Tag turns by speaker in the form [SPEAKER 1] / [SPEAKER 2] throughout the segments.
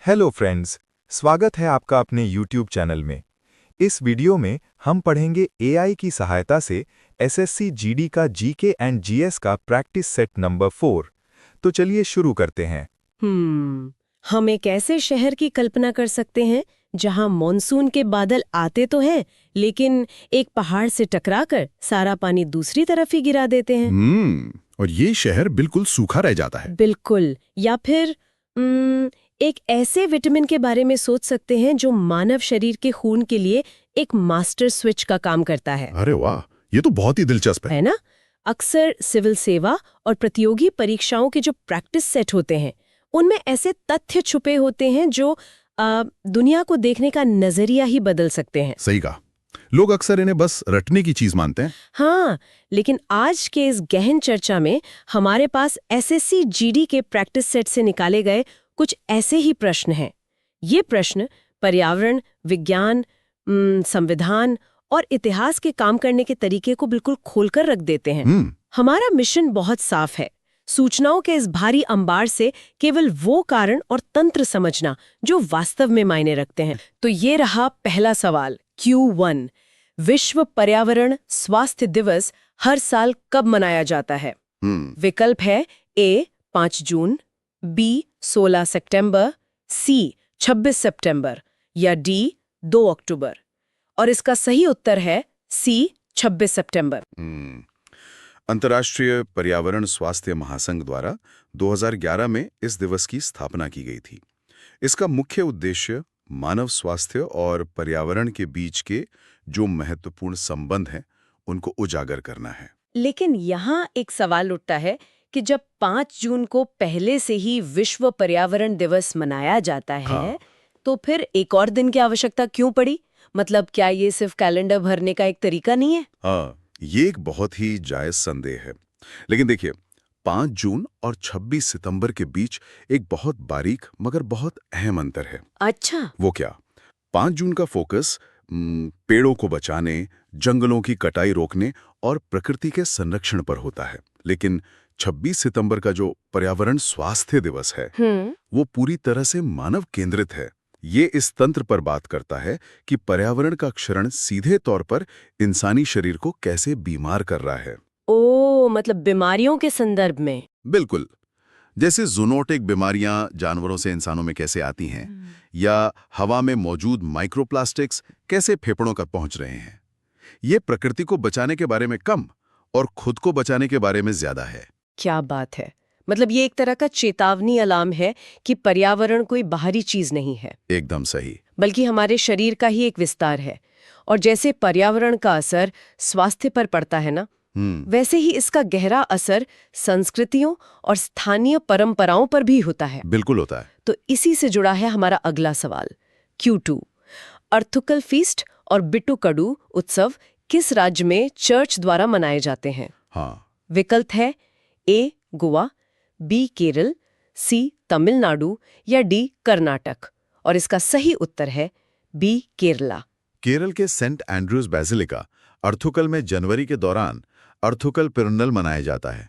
[SPEAKER 1] Hello friends, स्वागत है आपका अपने YouTube चैनल में। इस वीडियो में हम पढ़ेंगे एआई की सहायता से एसएससी जीडी का जीके एंड जीएस का प्रैक्टिस सेट नंबर 4। तो चलिए शुरू करते हैं।
[SPEAKER 2] हम एक ऐसे शहर की कल्पना कर सकते हैं जहां मॉनसून के बादल आते तो हैं, लेकिन एक पहाड़ से टकराकर सारा पानी दूसरी तरफ ही गिरा देते हैं।
[SPEAKER 3] और ये शहर बिल्कुल सूखा रह जाता है।
[SPEAKER 2] बिल्कुल। या फिर एक ऐसे विटामिन के बारे में सोच सकते हैं जो मानव शरीर के खून के लिए एक मास्टर स्विच का काम करता है।
[SPEAKER 3] अरे वाह, ये तो बहुत ही दिलचस्प है।
[SPEAKER 2] है ना? अक्सर सिविल सेवा और प्रतियोगी परीक्षाओं के जो प्रैक्टिस सेट होते हैं, उनमें ऐसे तथ्य छुपे होते हैं जो दुनिया को देखने का नजरिया ही बदल सकते हैं।
[SPEAKER 3] सही कहा। लोग अक्सर इन्हें बस रटने की चीज मानते हैं।
[SPEAKER 2] हाँ, लेकिन आज के इस गहन चर्चा में हमारे पास एसएससी जीडी के प्रैक्टिस सेट से निकाले गए कुछ ऐसे ही प्रश्न हैं। ये प्रश्न पर्यावरण, विज्ञान, संविधान और इतिहास के काम करने के तरीके को बिल्कुल खोलकर रख देते हैं। हमारा मिशन बहुत साफ है, सूचनाओं के इस भारी अंबार से केवल वो कारण और तंत्र समझना जो वास्तव में मायने रखते हैं। तो ये रहा पहला सवाल, Q1। विश्व पर्यावरण स्वास्थ्य दिवस हर साल कब मनाया जाता है? विकल्प है A 5 June, B 16 September, C 26 सितंबर या D 2 अक्टूबर। और इसका सही उत्तर है C 26 सितंबर।
[SPEAKER 3] अंतर्राष्ट्रीय पर्यावरण स्वास्थ्य महासंघ द्वारा 2011 में इस दिवस की स्थापना की गई थी। इसका मुख्य उद्देश्य मानव स्वास्थ्य और पर्यावरण के बीच के जो महत्वपूर्ण संबंध हैं, उनको उजागर करना है।
[SPEAKER 2] लेकिन यहाँ एक सवाल उठता है कि जब 5 जून को पहले से ही विश्व पर्यावरण दिवस मनाया जाता है, तो फिर एक और दिन की आवश्यकता क्यों पड़ी? मतलब क्या ये सिर्फ कैलेंडर भरने का एक तरीका नहीं है?
[SPEAKER 3] हाँ, ये एक बहुत ही जायज संदेह है। लेकिन देखिए, 5 जून और 26 सितंबर के बीच एक बहुत बारीक मगर बहुत अहम अंतर है।
[SPEAKER 2] अच्छा।
[SPEAKER 3] वो क्या? 5 जून का फोकस पेड़ों को बचाने, जंगलों की कटाई रोकने और प्रकृति के संरक्षण पर होता है। लेकिन 26 सितंबर का जो पर्यावरण स्वास्थ्य दिवस है, वो पूरी तरह से मानव केंद्रित है। ये इस तंत्र पर बात करता है कि पर्यावरण का क्षरण सीधे तौर पर इंसानी शरीर को कैसे बीमार कर रहा है।
[SPEAKER 2] ओ, मतलब बीमारियों के संदर्भ में।
[SPEAKER 3] बिल्कुल। जैसे ज़ूनोटिक बीमारियां जानवरों से इंसानों में कैसे आती हैं, या हवा में मौजूद माइक्रोप्लास्टिक्स कैसे फेफड़ों तक पहुंच रहे हैं। ये प्रकृति को बचाने के बारे में कम और खुद को बचाने के बारे में ज्यादा है।
[SPEAKER 2] क्या बात है! मतलब ये एक तरह का चेतावनी अलार्म है कि पर्यावरण कोई बाहरी चीज नहीं है,
[SPEAKER 3] एकदम सही,
[SPEAKER 2] बल्कि हमारे शरीर का ही एक विस्तार है। और जैसे पर्यावरण का असर स्वास्थ्य पर पड़ता है ना, वैसे ही इसका गहरा असर संस्कृतियों और स्थानीय परंपराओं पर भी होता है।
[SPEAKER 3] बिल्कुल होता है।
[SPEAKER 2] तो इसी से जुड़ा है हमारा अगला सवाल, Q2। अर्थुकल फीस्ट और बिट्टू उत्सव किस राज्य में चर्च द्वारा मनाए जाते हैं? विकल्प है A Goa, B Kerala, C Tamil Nadu या D कर्नाटक। और इसका सही उत्तर है B केरला।
[SPEAKER 3] केरल के सेंट एंड्रूज बेसिलिका अर्थुकल में जनवरी के दौरान अर्थुकल पिरुन्नल मनाया जाता है।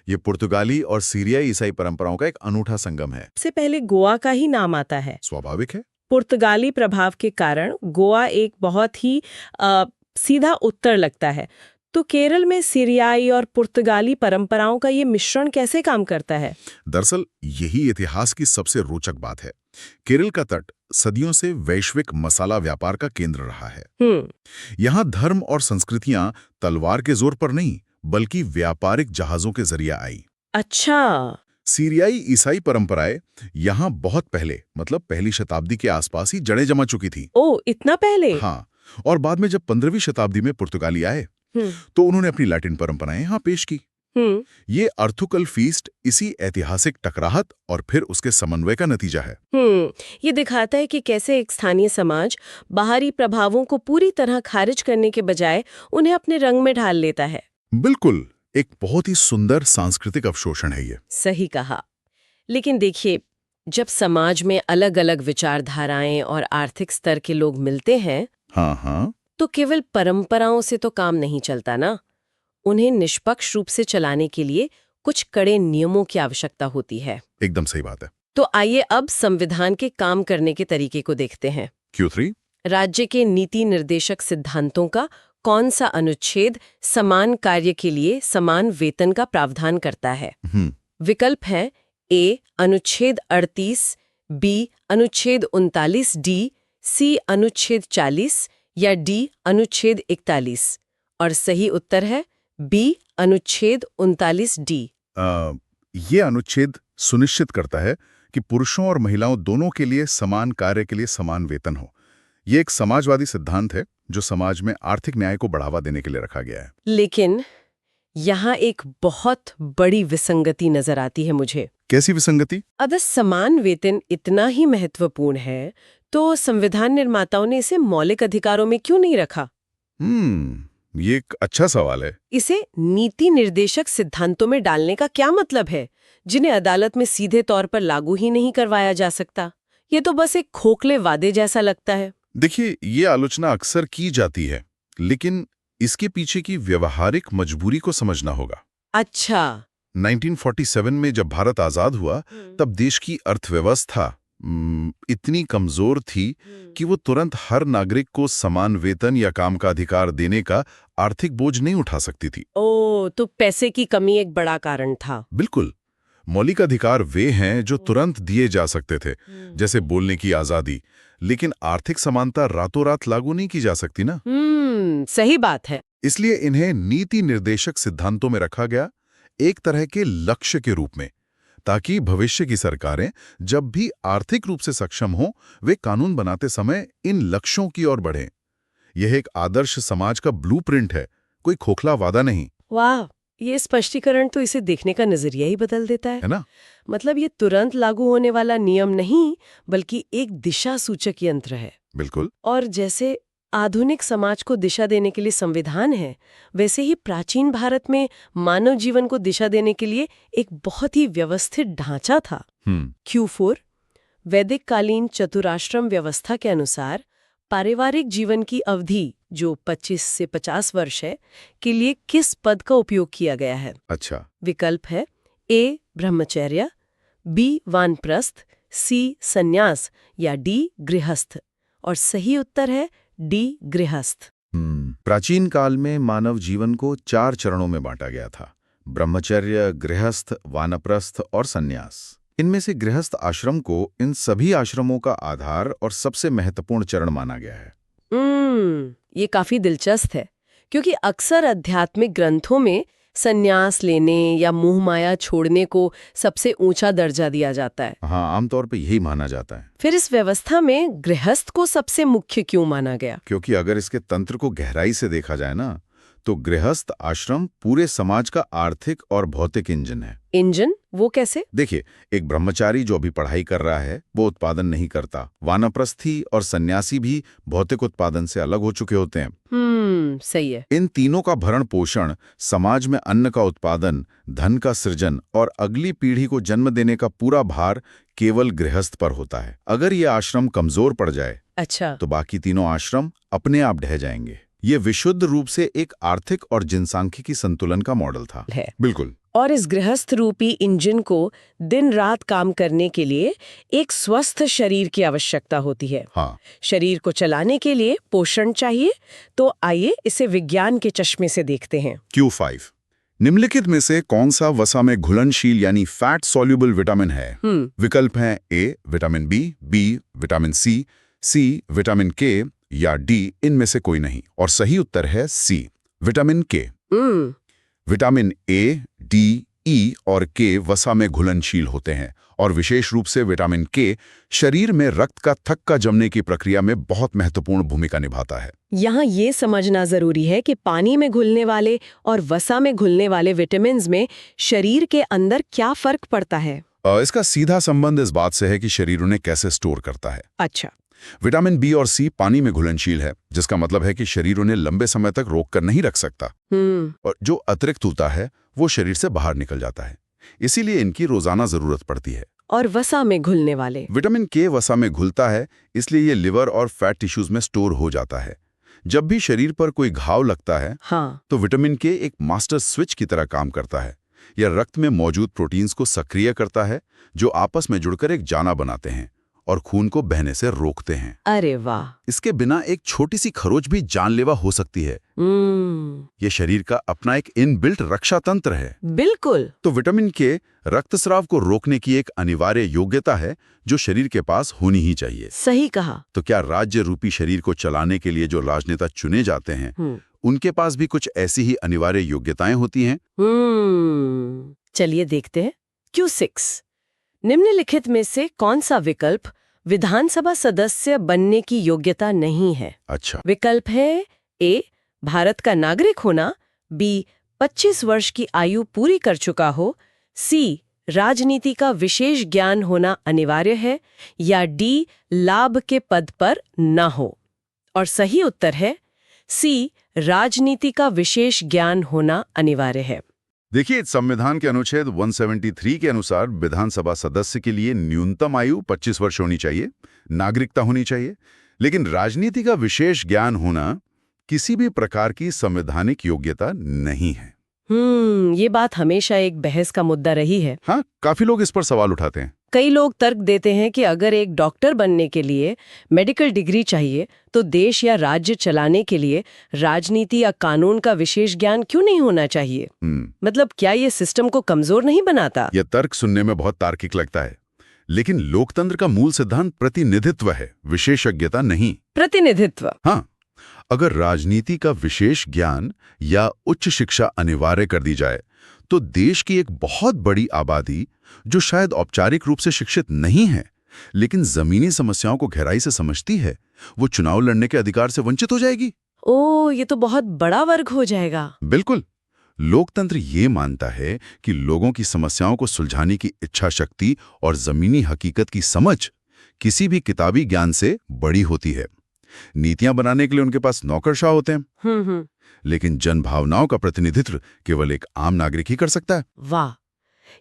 [SPEAKER 3] ये पुर्तगाली और सीरियाई ईसाई परंपराओं का एक अनूठा संगम है।
[SPEAKER 2] सबसे पहले गोवा का ही नाम आता है।
[SPEAKER 3] स्वाभाविक है।
[SPEAKER 2] पुर्तगाली प्रभाव के कारण गोवा एक बहुत ही सीधा उत्तर लगता है। तो केरल में सीरियाई और पुर्तगाली परंपराओं का ये मिश्रण कैसे काम करता है?
[SPEAKER 3] दरअसल यही इतिहास की सबसे रोचक बात है। केरल का तट सदियों से वैश्विक मसाला व्यापार का केंद्र रहा है। यहाँ धर्म और संस्कृतियां तलवार के जोर पर नहीं, बल्कि व्यापारिक जहाजों के जरिए आई।
[SPEAKER 2] अच्छा।
[SPEAKER 3] सीरियाई ईसाई परंपराएं यहाँ बहुत पहले, मतलब पहली शताब्दी के आसपास ही जड़ें जमा चुकी थी।
[SPEAKER 2] ओ, इतना पहले?
[SPEAKER 3] हाँ, और बाद में जब 15वीं शताब्दी में पुर्तगाली आए, तो उन्होंने अपनी लैटिन परंपराएं यहाँ पेश की। ये अर्थुकल फीस्ट इसी ऐतिहासिक टकराहट और फिर उसके समन्वय का नतीजा है।
[SPEAKER 2] ये दिखाता है कि कैसे एक स्थानीय समाज बाहरी प्रभावों को पूरी तरह खारिज करने के बजाय उन्हें अपने रंग में ढाल लेता है।
[SPEAKER 3] बिल्कुल, एक बहुत ही सुंदर सांस्कृतिक अवशोषण है ये।
[SPEAKER 2] सही कहा। लेकिन देखिए, जब समाज में अलग अलग विचारधाराएं और आर्थिक स्तर के लोग मिलते हैं, तो केवल परंपराओं से तो काम नहीं चलता ना। उन्हें निष्पक्ष रूप से चलाने के लिए कुछ कड़े नियमों की आवश्यकता होती है।
[SPEAKER 3] एकदम सही बात है।
[SPEAKER 2] तो आइए अब संविधान के काम करने के तरीके को देखते हैं।
[SPEAKER 3] Q3
[SPEAKER 2] राज्य के नीति निर्देशक सिद्धांतों का कौन सा अनुच्छेद समान कार्य के लिए समान वेतन का प्रावधान करता है? विकल्प है ए अनुच्छेद 38, बी अनुच्छेद 39 डी, सी अनुच्छेद 40 या डी अनुच्छेद 41। और सही उत्तर है बी अनुच्छेद 39 डी।
[SPEAKER 3] ये अनुच्छेद सुनिश्चित करता है कि पुरुषों और महिलाओं दोनों के लिए समान कार्य के लिए समान वेतन हो। ये एक समाजवादी सिद्धांत है जो समाज में आर्थिक न्याय को बढ़ावा देने के लिए रखा गया है।
[SPEAKER 2] लेकिन यहाँ एक बहुत बड़ी विसंगति नजर आती है मुझे।
[SPEAKER 3] कैसी विसंगति?
[SPEAKER 2] अगर समान वेतन इतना ही महत्वपूर्ण है तो संविधान निर्माताओं ने इसे मौलिक अधिकारों में क्यों नहीं रखा?
[SPEAKER 3] ये एक अच्छा सवाल है।
[SPEAKER 2] इसे नीति निर्देशक सिद्धांतों में डालने का क्या मतलब है, जिन्हें अदालत में सीधे तौर पर लागू ही नहीं करवाया जा सकता? ये तो बस एक खोखले वादे जैसा लगता है।
[SPEAKER 3] देखिए, ये आलोचना अक्सर की जाती है, लेकिन इसके पीछे की व्यवहारिक मजबूरी को समझना होगा।
[SPEAKER 2] अच्छा।
[SPEAKER 3] 1947 में जब भारत आजाद हुआ, तब देश की अर्थव्यवस्था इतनी कमजोर थी कि वो तुरंत हर नागरिक को समान वेतन या काम का अधिकार देने का आर्थिक बोझ नहीं उठा सकती थी।
[SPEAKER 2] तो पैसे की कमी एक बड़ा कारण था।
[SPEAKER 3] बिल्कुल। मौलिक अधिकार वे हैं जो तुरंत दिए जा सकते थे, जैसे बोलने की आजादी, लेकिन आर्थिक समानता रातों रात लागू नहीं की जा सकती ना।
[SPEAKER 2] सही बात है।
[SPEAKER 3] इसलिए इन्हें नीति निर्देशक सिद्धांतों में रखा गया, एक तरह के लक्ष्य के रूप में, ताकि भविष्य की सरकारें जब भी आर्थिक रूप से सक्षम हों, वे कानून बनाते समय इन लक्ष्यों की ओर बढ़ें। यह एक आदर्श समाज का ब्लूप्रिंट है, कोई खोखला वादा नहीं।
[SPEAKER 2] वाह, ये स्पष्टीकरण तो इसे देखने का नजरिया ही बदल देता है
[SPEAKER 3] ना?
[SPEAKER 2] मतलब ये तुरंत लागू होने वाला नियम नहीं, बल्कि एक दिशा सूचक यंत्र है।
[SPEAKER 3] बिल्कुल।
[SPEAKER 2] और जैसे आधुनिक समाज को दिशा देने के लिए संविधान है, वैसे ही प्राचीन भारत में मानव जीवन को दिशा देने के लिए एक बहुत ही व्यवस्थित ढांचा था। Q4 वैदिक कालीन चतुराश्रम व्यवस्था के अनुसार पारिवारिक जीवन की अवधि, जो 25 से 50 वर्ष है, के लिए किस पद का उपयोग किया गया है?
[SPEAKER 3] अच्छा।
[SPEAKER 2] विकल्प है ए ब्रह्मचर्य, बी वानप्रस्थ, सी संन्यास या डी गृहस्थ। और सही उत्तर है डी गृहस्थ।
[SPEAKER 3] प्राचीन काल में मानव जीवन को 4 चरणों में बांटा गया था: ब्रह्मचर्य, गृहस्थ, वानप्रस्थ और संन्यास। इनमें से गृहस्थ आश्रम को इन सभी आश्रमों का आधार और सबसे महत्वपूर्ण चरण माना गया है।
[SPEAKER 2] ये काफी दिलचस्प है, क्योंकि अक्सर आध्यात्मिक ग्रंथों में संन्यास लेने या मोह माया छोड़ने को सबसे ऊंचा दर्जा दिया जाता है।
[SPEAKER 3] हाँ, आमतौर पे यही माना जाता है।
[SPEAKER 2] फिर इस व्यवस्था में गृहस्थ को सबसे मुख्य क्यों माना गया?
[SPEAKER 3] क्योंकि अगर इसके तंत्र को गहराई से देखा जाए ना, तो गृहस्थ आश्रम पूरे समाज का आर्थिक और भौतिक इंजन है।
[SPEAKER 2] इंजन? वो कैसे?
[SPEAKER 3] देखिए, एक ब्रह्मचारी जो अभी पढ़ाई कर रहा है, वो उत्पादन नहीं करता। वानप्रस्थी और सन्यासी भी भौतिक उत्पादन से अलग हो चुके होते हैं।
[SPEAKER 2] सही है।
[SPEAKER 3] इन तीनों का भरण पोषण, समाज में अन्न का उत्पादन, धन का सृजन और अगली पीढ़ी को जन्म देने का पूरा भार केवल गृहस्थ पर होता है। अगर ये आश्रम कमजोर पड़ जाए,
[SPEAKER 2] अच्छा,
[SPEAKER 3] तो बाकी तीनों आश्रम अपने आप ढह जाएंगे। ये विशुद्ध रूप से एक आर्थिक और जनसांख्यिकी संतुलन का मॉडल था। बिल्कुल।
[SPEAKER 2] और इस गृहस्थ रूपी इंजन को दिन रात काम करने के लिए एक स्वस्थ शरीर की आवश्यकता होती है।
[SPEAKER 3] हाँ।
[SPEAKER 2] शरीर को चलाने के लिए पोषण चाहिए। तो आइए इसे विज्ञान के चश्मे से देखते हैं।
[SPEAKER 3] Q5 निम्नलिखित में से कौन सा वसा में घुलनशील यानी फैट सॉल्युबल विटामिन है? विकल्प हैं A vitamin B vitamin C vitamin K या डी इनमें से कोई नहीं। और सही उत्तर है सी विटामिन के। विटामिन ए, डी, ई और के वसा में घुलनशील होते हैं और विशेष रूप से विटामिन के शरीर में रक्त का थक्का जमने की प्रक्रिया में बहुत महत्वपूर्ण भूमिका निभाता है।
[SPEAKER 2] यहाँ ये समझना जरूरी है कि पानी में घुलने वाले और वसा में घुलने वाले विटामिन में शरीर के अंदर क्या फर्क पड़ता है?
[SPEAKER 3] इसका सीधा संबंध इस बात से है कि शरीर उन्हें कैसे स्टोर करता है।
[SPEAKER 2] अच्छा।
[SPEAKER 3] विटामिन बी और सी पानी में घुलनशील है, जिसका मतलब है कि शरीर उन्हें लंबे समय तक रोक कर नहीं रख सकता। और जो अतिरिक्त होता है वो शरीर से बाहर निकल जाता है, इसीलिए इनकी रोजाना जरूरत पड़ती है।
[SPEAKER 2] और वसा में घुलने वाले?
[SPEAKER 3] विटामिन के वसा में घुलता है, इसलिए ये लिवर और फैट टिश्यूज में स्टोर हो जाता है। जब भी शरीर पर कोई घाव लगता है,
[SPEAKER 2] हाँ,
[SPEAKER 3] तो विटामिन के एक मास्टर स्विच की तरह काम करता है, यह रक्त में मौजूद प्रोटीन्स को सक्रिय करता है, जो आपस में जुड़कर एक जाना बनाते हैं और खून को बहने से रोकते हैं।
[SPEAKER 2] अरे वाह।
[SPEAKER 3] इसके बिना एक छोटी सी खरोंच भी जानलेवा हो सकती है। ये शरीर का अपना एक इनबिल्ट रक्षा तंत्र है।
[SPEAKER 2] बिल्कुल।
[SPEAKER 3] तो विटामिन के रक्तस्राव को रोकने की एक अनिवार्य योग्यता है जो शरीर के पास होनी ही चाहिए।
[SPEAKER 2] सही कहा।
[SPEAKER 3] तो क्या राज्य रूपी शरीर को चलाने के लिए जो राजनेता चुने जाते हैं, उनके पास भी कुछ ऐसी ही अनिवार्य योग्यताएं होती हैं?
[SPEAKER 2] चलिए देखते हैं। Q6 निम्नलिखित में से कौन सा विकल्प विधानसभा सदस्य बनने की योग्यता नहीं है?
[SPEAKER 3] अच्छा।
[SPEAKER 2] विकल्प है ए, भारत का नागरिक होना, बी, 25 वर्ष की आयु पूरी कर चुका हो, सी, राजनीति का विशेष ज्ञान होना अनिवार्य है, या डी, लाभ के पद पर न हो। और सही उत्तर है सी, राजनीति का विशेष ज्ञान होना अनिवार्य है।
[SPEAKER 3] देखिए, संविधान के अनुच्छेद 173 के अनुसार विधानसभा सदस्य के लिए न्यूनतम आयु 25 वर्ष होनी चाहिए, नागरिकता होनी चाहिए, लेकिन राजनीति का विशेष ज्ञान होना किसी भी प्रकार की संवैधानिक योग्यता नहीं है।
[SPEAKER 2] ये बात हमेशा एक बहस का मुद्दा रही है।
[SPEAKER 3] हाँ, काफी लोग इस पर सवाल उठाते हैं।
[SPEAKER 2] कई लोग तर्क देते हैं कि अगर एक डॉक्टर बनने के लिए मेडिकल डिग्री चाहिए, तो देश या राज्य चलाने के लिए राजनीति या कानून का विशेष ज्ञान क्यों नहीं होना चाहिए? मतलब क्या ये सिस्टम को कमजोर नहीं बनाता?
[SPEAKER 3] यह तर्क सुनने में बहुत तार्किक लगता है, लेकिन लोकतंत्र का मूल सिद्धांत प्रतिनिधित्व है, विशेषज्ञता नहीं।
[SPEAKER 2] प्रतिनिधित्व।
[SPEAKER 3] हाँ, अगर राजनीति का विशेष ज्ञान या उच्च शिक्षा अनिवार्य कर दी जाए, तो देश की एक बहुत बड़ी आबादी जो शायद औपचारिक रूप से शिक्षित नहीं है, लेकिन जमीनी समस्याओं को गहराई से समझती है, वो चुनाव लड़ने के अधिकार से वंचित हो जाएगी।
[SPEAKER 2] ओह, ये तो बहुत बड़ा वर्ग हो जाएगा।
[SPEAKER 3] बिल्कुल। लोकतंत्र ये मानता है कि लोगों की समस्याओं को सुलझाने की इच्छा शक्ति और जमीनी हकीकत की समझ किसी भी किताबी ज्ञान से बड़ी होती है। नीतियां बनाने के लिए उनके पास नौकरशाह होते हैं, लेकिन जनभावनाओं का प्रतिनिधित्व केवल एक आम नागरिक ही कर सकता है।
[SPEAKER 2] वाह,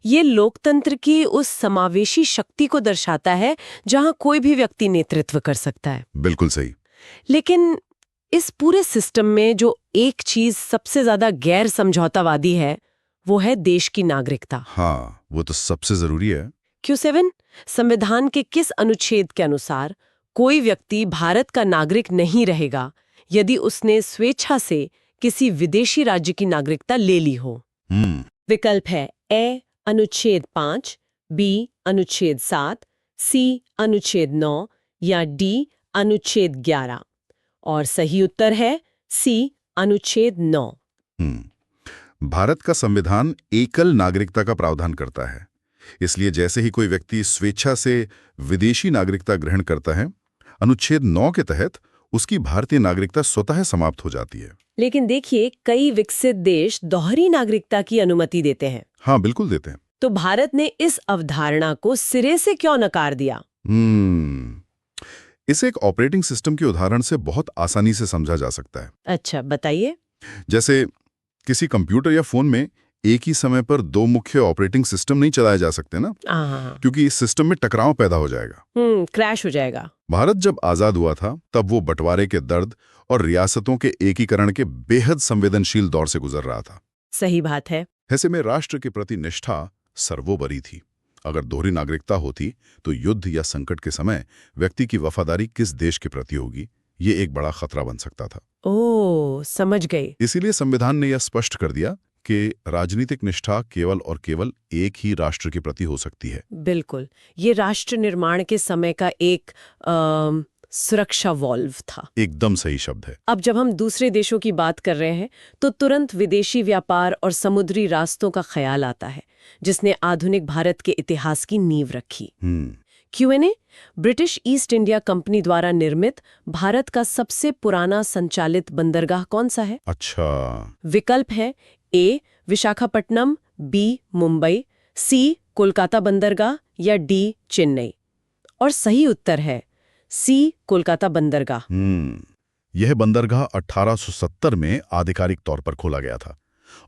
[SPEAKER 2] ये लोकतंत्र की उस समावेशी शक्ति को दर्शाता है जहां कोई भी व्यक्ति नेतृत्व कर सकता है।
[SPEAKER 3] बिल्कुल सही।
[SPEAKER 2] लेकिन इस पूरे सिस्टम में जो एक चीज सबसे ज्यादा गैर समझौतावादी है, वो है देश की नागरिकता।
[SPEAKER 3] हाँ, वो तो सबसे जरूरी है।
[SPEAKER 2] Q7 संविधान के किस अनुच्छेद के अनुसार कोई व्यक्ति भारत का नागरिक नहीं रहेगा यदि उसने स्वेच्छा से किसी विदेशी राज्य की नागरिकता ले ली हो? विकल्प है ए, अनुच्छेद 5, बी, अनुच्छेद 7, सी, अनुच्छेद 9, या डी, अनुच्छेद 11। और सही उत्तर है सी, अनुच्छेद 9।
[SPEAKER 3] भारत का संविधान एकल नागरिकता का प्रावधान करता है, इसलिए जैसे ही कोई व्यक्ति स्वेच्छा से विदेशी नागरिकता ग्रहण करता है, अनुच्छेद 9 के तहत उसकी भारतीय नागरिकता स्वतः समाप्त हो जाती है।
[SPEAKER 2] लेकिन देखिए, कई विकसित देश दोहरी नागरिकता की अनुमति देते हैं।
[SPEAKER 3] हाँ, बिल्कुल देते हैं।
[SPEAKER 2] तो भारत ने इस अवधारणा को सिरे से क्यों नकार दिया?
[SPEAKER 3] इसे एक ऑपरेटिंग सिस्टम के उदाहरण से बहुत आसानी से समझा जा सकता है।
[SPEAKER 2] अच्छा, बताइए।
[SPEAKER 3] जैसे किसी कंप्यूटर या फोन में एक ही समय पर दो मुख्य ऑपरेटिंग सिस्टम नहीं चलाए जा सकते ना, क्योंकि इस सिस्टम में टकराव पैदा हो जाएगा,
[SPEAKER 2] क्रैश हो जाएगा।
[SPEAKER 3] भारत जब आजाद हुआ था, तब वो बंटवारे के दर्द और रियासतों के एकीकरण के बेहद संवेदनशील दौर से गुजर रहा था।
[SPEAKER 2] सही बात है।
[SPEAKER 3] ऐसे में राष्ट्र के प्रति निष्ठा सर्वोपरि थी। अगर दोहरी नागरिकता होती तो युद्ध या संकट के समय व्यक्ति की वफादारी किस देश के प्रति होगी, ये एक बड़ा खतरा बन सकता था।
[SPEAKER 2] ओह, समझ गई।
[SPEAKER 3] इसीलिए संविधान ने यह स्पष्ट कर दिया कि राजनीतिक निष्ठा केवल और केवल एक ही राष्ट्र के प्रति हो सकती है।
[SPEAKER 2] बिल्कुल, ये राष्ट्र निर्माण के समय का एक सुरक्षा वॉल्व था।
[SPEAKER 3] एकदम सही शब्द है।
[SPEAKER 2] अब जब हम दूसरे देशों की बात कर रहे हैं, तो तुरंत विदेशी व्यापार और समुद्री रास्तों का ख्याल आता है, जिसने आधुनिक भारत के इतिहास की नींव रखी। Q&A British east India company द्वारा निर्मित भारत का सबसे पुराना संचालित बंदरगाह कौन सा है?
[SPEAKER 3] अच्छा।
[SPEAKER 2] विकल्प है ए, विशाखापट्टनम, बी, मुंबई, सी, कोलकाता बंदरगाह, या डी, चेन्नई। और सही उत्तर है सी, कोलकाता बंदरगाह।
[SPEAKER 3] यह बंदरगाह 1870 में आधिकारिक तौर पर खोला गया था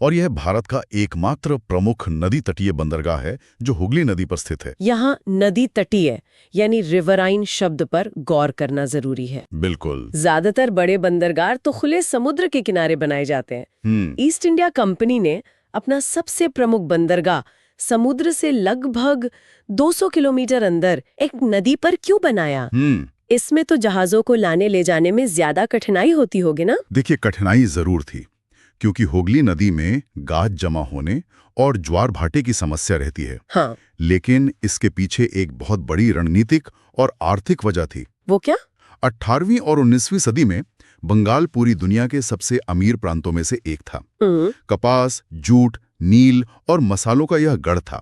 [SPEAKER 3] और यह भारत का एकमात्र प्रमुख नदी तटीय बंदरगाह है जो हुगली नदी पर स्थित है। यहाँ
[SPEAKER 2] नदी तटीय यानी रिवराइन शब्द पर गौर करना जरूरी है।
[SPEAKER 3] बिल्कुल।
[SPEAKER 2] ज्यादातर बड़े बंदरगाह तो खुले समुद्र के किनारे बनाए जाते हैं। ईस्ट इंडिया कंपनी ने अपना सबसे प्रमुख बंदरगाह समुद्र से लगभग 200 किलोमीटर अंदर एक नदी पर क्यों बनाया? इसमें तो जहाजों को लाने ले जाने में ज्यादा कठिनाई होती होगी ना?
[SPEAKER 3] देखिए, कठिनाई जरूर थी, क्योंकि हुगली नदी में गाद जमा होने और ज्वार भाटे की समस्या रहती है।
[SPEAKER 2] हाँ।
[SPEAKER 3] लेकिन इसके पीछे एक बहुत बड़ी रणनीतिक और आर्थिक वजह थी।
[SPEAKER 2] वो क्या?
[SPEAKER 3] 18वीं और 19वीं सदी में बंगाल पूरी दुनिया के सबसे अमीर प्रांतों में से एक था। कपास, जूट, नील और मसालों का यह गढ़ था।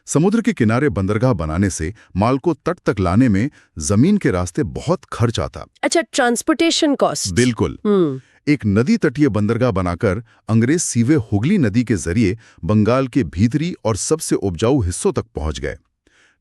[SPEAKER 3] समुद्र के किनारे बंदरगाह बनाने से माल को तट तक लाने में जमीन के रास्ते बहुत खर्च आता।
[SPEAKER 2] अच्छा, ट्रांसपोर्टेशन कॉस्ट।
[SPEAKER 3] बिल्कुल। एक नदी तटीय बंदरगाह बनाकर अंग्रेज सीधे हुगली नदी के जरिए बंगाल के भीतरी और सबसे उपजाऊ हिस्सों तक पहुंच गए।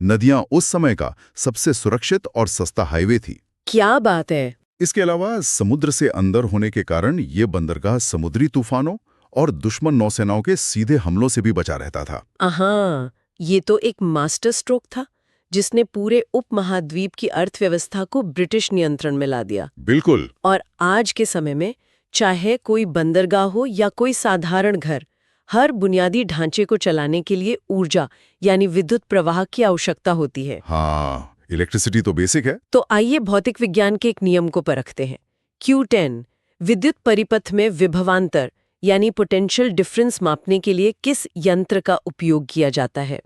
[SPEAKER 3] नदियां उस समय का सबसे सुरक्षित और सस्ता हाईवे थी।
[SPEAKER 2] क्या बात है!
[SPEAKER 3] इसके अलावा समुद्र से अंदर होने के कारण ये बंदरगाह समुद्री तूफानों और दुश्मन नौसेनाओं के सीधे हमलों से भी बचा रहता था।
[SPEAKER 2] हाँ, ये तो एक मास्टर स्ट्रोक था जिसने पूरे उपमहाद्वीप की अर्थव्यवस्था को ब्रिटिश नियंत्रण में ला दिया।
[SPEAKER 3] बिल्कुल।
[SPEAKER 2] और आज के समय में चाहे कोई बंदरगाह हो या कोई साधारण घर, हर बुनियादी ढांचे को चलाने के लिए ऊर्जा यानी विद्युत प्रवाह की आवश्यकता होती है।
[SPEAKER 3] हाँ, इलेक्ट्रिसिटी तो बेसिक है।
[SPEAKER 2] तो आइए भौतिक विज्ञान के एक नियम को परखते हैं। Q10 विद्युत परिपथ में विभवांतर यानी पोटेंशियल डिफरेंस मापने के लिए किस यंत्र का उपयोग किया जाता है?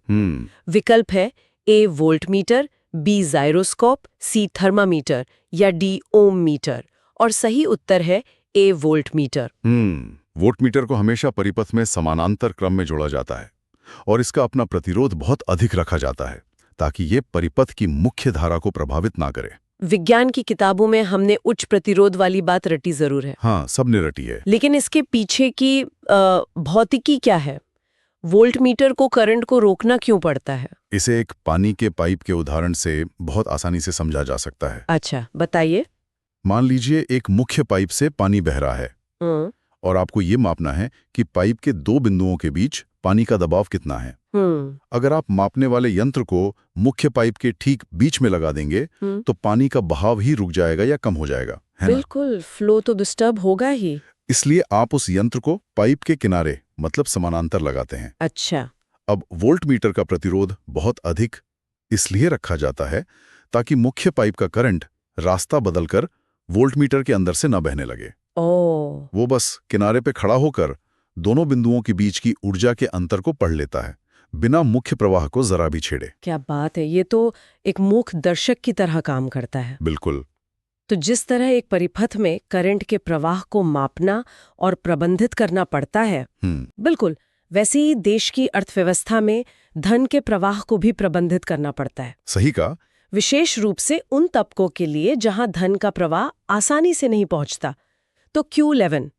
[SPEAKER 2] विकल्प है A volt meter, B gyroscope, C thermometer या D ओम मीटर। और सही उत्तर है A volt meter.
[SPEAKER 3] Volt meter को हमेशा परिपथ में समानांतर क्रम में जोड़ा जाता है और इसका अपना प्रतिरोध बहुत अधिक रखा जाता है ताकि ये परिपथ की मुख्य धारा को प्रभावित ना करे।
[SPEAKER 2] विज्ञान की किताबों में हमने उच्च प्रतिरोध वाली बात रटी जरूर है।
[SPEAKER 3] हाँ, सबने रटी है।
[SPEAKER 2] लेकिन इसके पीछे की भौतिकी क्या है? वोल्ट मीटर को करंट को रोकना क्यों पड़ता है?
[SPEAKER 3] इसे एक पानी के पाइप के उदाहरण से बहुत आसानी से समझा जा सकता है।
[SPEAKER 2] अच्छा, बताइए।
[SPEAKER 3] मान लीजिए एक मुख्य पाइप से पानी बह रहा है और आपको ये मापना है कि पाइप के दो बिंदुओं के बीच पानी का दबाव कितना है। अगर आप मापने वाले यंत्र को मुख्य पाइप के ठीक बीच में लगा देंगे तो पानी का बहाव ही रुक जाएगा या कम हो जाएगा, है ना?
[SPEAKER 2] बिल्कुल, फ्लो तो डिस्टर्ब होगा ही।
[SPEAKER 3] इसलिए आप उस यंत्र को पाइप के किनारे मतलब समानांतर लगाते हैं।
[SPEAKER 2] अच्छा।
[SPEAKER 3] अब वोल्ट मीटर का प्रतिरोध बहुत अधिक इसलिए रखा जाता है ताकि मुख्य पाइप का करंट रास्ता बदलकर वोल्ट मीटर के अंदर से न बहने लगे। वो बस किनारे पे खड़ा होकर दोनों बिंदुओं के बीच की ऊर्जा के अंतर को पढ़ लेता है, बिना मुख्य प्रवाह को जरा भी छेड़े।
[SPEAKER 2] क्या बात है! ये तो एक मूक दर्शक की तरह काम करता है।
[SPEAKER 3] बिल्कुल।
[SPEAKER 2] तो जिस तरह एक परिपथ में करंट के प्रवाह को मापना और प्रबंधित करना पड़ता है, बिल्कुल वैसे ही देश की अर्थव्यवस्था में धन के प्रवाह को भी प्रबंधित करना पड़ता है।
[SPEAKER 3] सही कहा।
[SPEAKER 2] विशेष रूप से उन तबकों के लिए जहां धन का प्रवाह आसानी से नहीं पहुंचता। तो Q11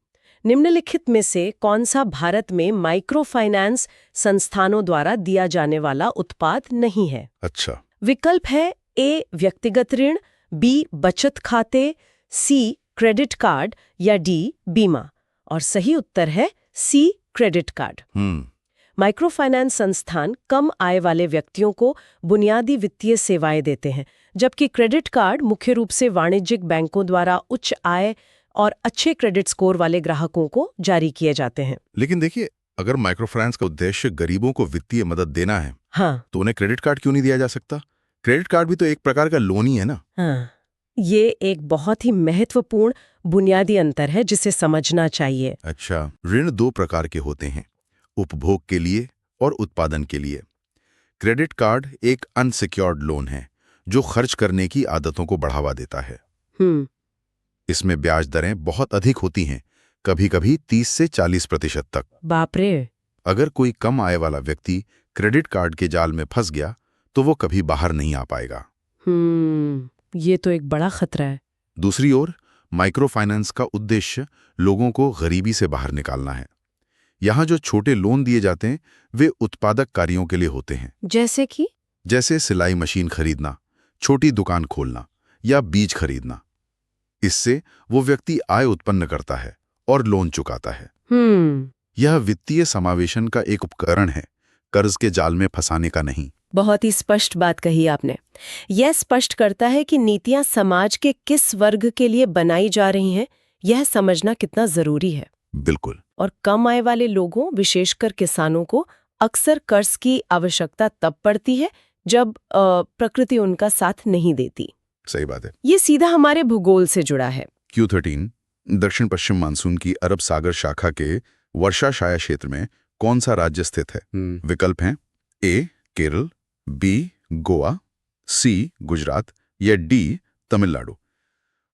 [SPEAKER 2] निम्नलिखित में से कौन सा भारत में माइक्रो फाइनेंस संस्थानों द्वारा दिया जाने वाला उत्पाद नहीं है?
[SPEAKER 3] अच्छा।
[SPEAKER 2] विकल्प है A व्यक्तिगत ऋण, B बचत खाते, C क्रेडिट कार्ड या D बीमा। और सही उत्तर है C credit card. Micro finance संस्थान कम आय वाले व्यक्तियों को बुनियादी वित्तीय सेवाएं देते हैं, जबकि क्रेडिट कार्ड मुख्य रूप से वाणिज्यिक बैंकों द्वारा उच्च आय और अच्छे क्रेडिट स्कोर वाले ग्राहकों को जारी किए जाते हैं।
[SPEAKER 3] लेकिन देखिए, अगर माइक्रो फाइनेंस का उद्देश्य गरीबों को वित्तीय मदद देना है,
[SPEAKER 2] हाँ,
[SPEAKER 3] तो उन्हें क्रेडिट कार्ड क्यों नहीं दिया जा सकता? क्रेडिट कार्ड भी तो एक प्रकार का लोन ही है ना।
[SPEAKER 2] हाँ, ये एक बहुत ही महत्वपूर्ण बुनियादी अंतर है जिसे समझना चाहिए।
[SPEAKER 3] अच्छा, ऋण दो प्रकार के होते हैं, उपभोग के लिए और उत्पादन के लिए। क्रेडिट कार्ड एक अनसिक्योर्ड लोन है जो खर्च करने की आदतों को बढ़ावा देता है। इसमें ब्याज दरें बहुत अधिक होती हैं, कभी-कभी 30 से 40% तक।
[SPEAKER 2] बाप रे!
[SPEAKER 3] अगर कोई कम आय वाला व्यक्ति क्रेडिट कार्ड के जाल में फंस गया तो वो कभी बाहर नहीं आ पाएगा।
[SPEAKER 2] ये तो एक बड़ा खतरा है।
[SPEAKER 3] दूसरी ओर माइक्रो फाइनेंस का उद्देश्य लोगों को गरीबी से बाहर निकालना है। यहाँ जो छोटे लोन दिए जाते हैं वे उत्पादक कार्यों के लिए होते हैं। जैसे सिलाई मशीन खरीदना, छोटी दुकान खोलना या बीज खरीदना। इससे वो व्यक्ति आय उत्पन्न करता है और लोन चुकाता है। यह वित्तीय समावेशन का एक उपकरण है, कर्ज के जाल में फंसाने का नहीं।
[SPEAKER 2] बहुत ही स्पष्ट बात कही आपने। यह स्पष्ट करता है कि नीतियां समाज के किस वर्ग के लिए बनाई जा रही हैं, यह समझना कितना जरूरी है।
[SPEAKER 3] बिल्कुल।
[SPEAKER 2] और कम आय वाले लोगों, विशेषकर किसानों को अक्सर कर्ज की आवश्यकता तब पड़ती है जब प्रकृति उनका साथ नहीं देती।
[SPEAKER 3] सही बात है।
[SPEAKER 2] ये सीधा हमारे भूगोल से जुड़ा है।
[SPEAKER 3] Q13 दक्षिण पश्चिम मानसून की अरब सागर शाखा के वर्षाशाया क्षेत्र में कौन सा राज्य स्थित है? विकल्प हैं ए केरल, बी गोवा, सी गुजरात या डी तमिलनाडु।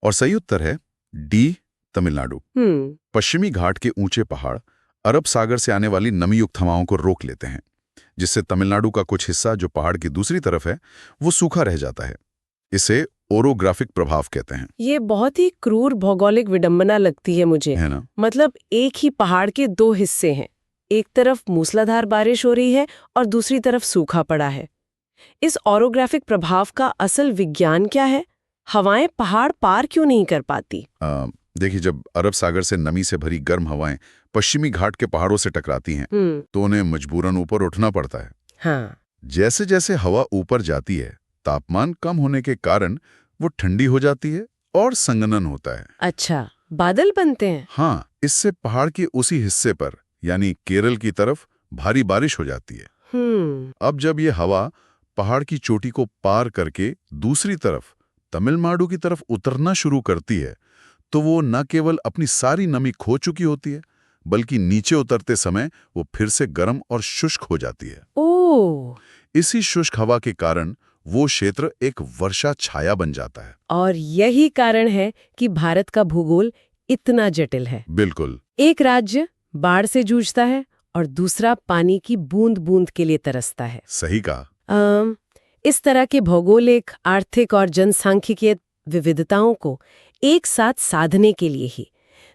[SPEAKER 3] और सही उत्तर है डी तमिलनाडु। पश्चिमी घाट के ऊंचे पहाड़ अरब सागर से आने वाली नमीयुक्त हवाओं को रोक लेते हैं, जिससे तमिलनाडु का कुछ हिस्सा जो पहाड़ की दूसरी तरफ है वो सूखा रह जाता है। इसे ओरोग्राफिक प्रभाव कहते हैं।
[SPEAKER 2] ये बहुत ही क्रूर भौगोलिक विडंबना लगती है मुझे,
[SPEAKER 3] है ना?
[SPEAKER 2] मतलब एक ही पहाड़ के दो हिस्से हैं, एक तरफ मूसलाधार बारिश हो रही है और दूसरी तरफ सूखा पड़ा है। इस ओरोग्राफिक प्रभाव का असल विज्ञान क्या है? हवाएं पहाड़ पार क्यों नहीं कर पाती?
[SPEAKER 3] देखिए, जब अरब सागर से नमी से भरी गर्म हवाएं पश्चिमी घाट के पहाड़ों से टकराती हैं तो उन्हें मजबूरन ऊपर उठना पड़ता है।
[SPEAKER 2] हाँ।
[SPEAKER 3] जैसे जैसे हवा ऊपर जाती है, तापमान कम होने के कारण वो ठंडी हो जाती है और संघनन होता है।
[SPEAKER 2] अच्छा, बादल बनते हैं।
[SPEAKER 3] हाँ, इससे पहाड़ के उसी हिस्से पर यानी केरल की तरफ भारी बारिश हो जाती है। अब जब ये हवा पहाड़ की चोटी को पार करके दूसरी तरफ तमिलनाडु की तरफ उतरना शुरू करती है तो वो न केवल अपनी सारी नमी खो चुकी होती है, बल्कि नीचे उतरते समय वो फिर से गर्म और शुष्क हो जाती है।
[SPEAKER 2] ओह!
[SPEAKER 3] इसी शुष्क हवा के कारण वो क्षेत्र एक वर्षा छाया बन जाता है।
[SPEAKER 2] और यही कारण है कि भारत का भूगोल इतना जटिल है।
[SPEAKER 3] बिल्कुल।
[SPEAKER 2] एक राज्य बाढ़ से जूझता है और दूसरा पानी की बूंद बूंद के लिए तरसता है।
[SPEAKER 3] सही कहा।
[SPEAKER 2] इस तरह के भौगोलिक, आर्थिक और जनसांख्यिकीय विविधताओं को एक साथ साधने के लिए ही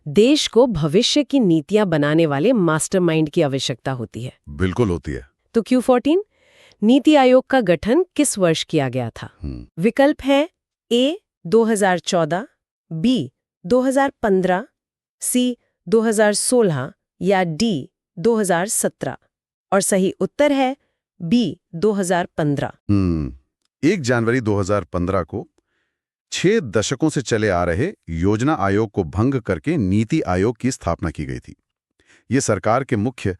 [SPEAKER 2] देश को भविष्य की नीतियां बनाने वाले मास्टरमाइंड की आवश्यकता होती है।
[SPEAKER 3] बिल्कुल होती है।
[SPEAKER 2] तो Q14 नीति आयोग का गठन किस वर्ष किया गया था? विकल्प है ए 2014, बी 2015, सी 2016 या डी 2017। और सही उत्तर है बी 2015।
[SPEAKER 3] 1 जनवरी 2015 को 6 दशकों से चले आ रहे योजना आयोग को भंग करके नीति आयोग की स्थापना की गई थी। ये सरकार के मुख्य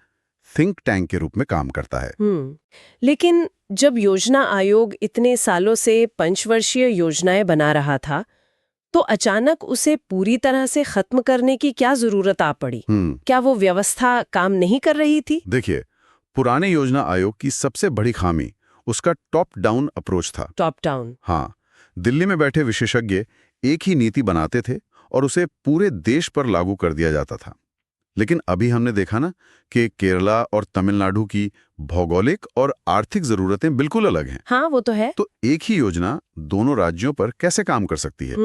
[SPEAKER 3] थिंक टैंक के रूप में काम करता है।
[SPEAKER 2] लेकिन जब योजना आयोग इतने सालों से पंचवर्षीय योजनाएं बना रहा था, तो अचानक उसे पूरी तरह से खत्म करने की क्या जरूरत आ पड़ी? क्या वो व्यवस्था काम नहीं कर रही थी?
[SPEAKER 3] देखिए, पुराने योजना आयोग की सबसे बड़ी खामी उसका टॉप डाउन अप्रोच था।
[SPEAKER 2] Top down?
[SPEAKER 3] हाँ, दिल्ली में बैठे विशेषज्ञ एक ही नीति बनाते थे और उसे पूरे देश पर लागू कर दिया जाता था। लेकिन अभी हमने देखा ना कि केरला और तमिलनाडु की भौगोलिक और आर्थिक जरूरतें बिल्कुल अलग हैं।
[SPEAKER 2] हाँ, वो तो है।
[SPEAKER 3] तो एक ही योजना दोनों राज्यों पर कैसे काम कर सकती है?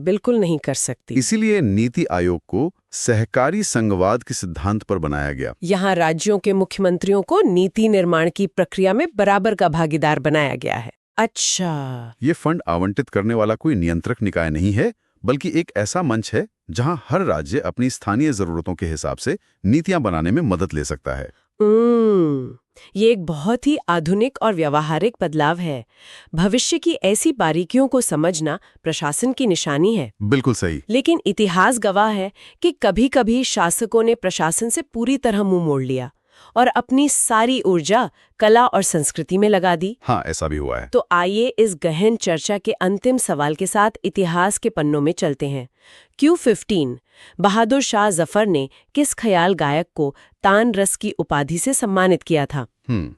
[SPEAKER 2] बिल्कुल नहीं कर सकती।
[SPEAKER 3] इसीलिए नीति आयोग को सहकारी संघवाद के सिद्धांत पर बनाया गया।
[SPEAKER 2] यहाँ राज्यों के मुख्यमंत्रियों को नीति निर्माण की प्रक्रिया में बराबर का भागीदार बनाया गया है। अच्छा,
[SPEAKER 3] ये फंड आवंटित करने वाला कोई नियंत्रक निकाय नहीं है, बल्कि एक ऐसा मंच है जहां हर राज्य अपनी स्थानीय जरूरतों के हिसाब से नीतियां बनाने में मदद ले सकता है।
[SPEAKER 2] ये एक बहुत ही आधुनिक और व्यावहारिक बदलाव है। भविष्य की ऐसी बारीकियों को समझना प्रशासन की निशानी है।
[SPEAKER 3] बिल्कुल सही।
[SPEAKER 2] लेकिन इतिहास गवाह है कि कभी-कभी शासकों ने प्रशासन से पूरी तरह मुंह मोड़ लिया और अपनी सारी ऊर्जा कला और संस्कृति में लगा दी।
[SPEAKER 3] हाँ, ऐसा भी हुआ है।
[SPEAKER 2] तो आइए इस गहन चर्चा के अंतिम सवाल के साथ इतिहास के पन्नों में चलते हैं। Q15 बहादुर शाह जफर ने किस ख्याल गायक को तान रस की उपाधि से सम्मानित किया था?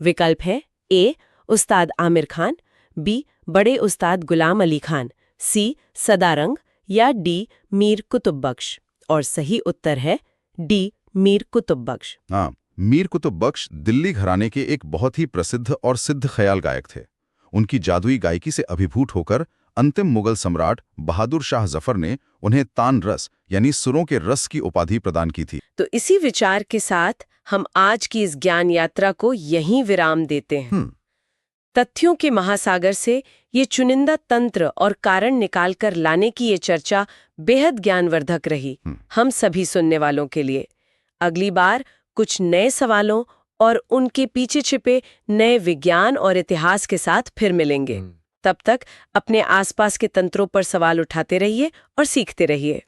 [SPEAKER 2] विकल्प है ए उस्ताद आमिर खान, बी बड़े उस्ताद गुलाम अली खान, सी सदारंग या डी मीर कुतुब बख्श। और सही उत्तर है डी मीर कुतुब बख्श।
[SPEAKER 3] हाँ, मीर कुतुब बख्श दिल्ली घराने के एक बहुत ही प्रसिद्ध और सिद्ध ख्याल गायक थे। उनकी जादुई गायकी से अभिभूत होकर अंतिम मुगल सम्राट बहादुर शाह जफर ने उन्हें तान रस यानी सुरों के रस की उपाधि प्रदान की थी।
[SPEAKER 2] तो इसी विचार के साथ हम आज की इस ज्ञान यात्रा को यहीं विराम देते हैं। तथ्यों के महासागर से ये चुनिंदा तंत्र और कारण निकाल कर लाने की ये चर्चा बेहद ज्ञानवर्धक रही हम सभी सुनने वालों के लिए। अगली बार कुछ नए सवालों और उनके पीछे छिपे नए विज्ञान और इतिहास के साथ फिर मिलेंगे। तब तक अपने आसपास के तंत्रों पर सवाल उठाते रहिए और सीखते रहिए।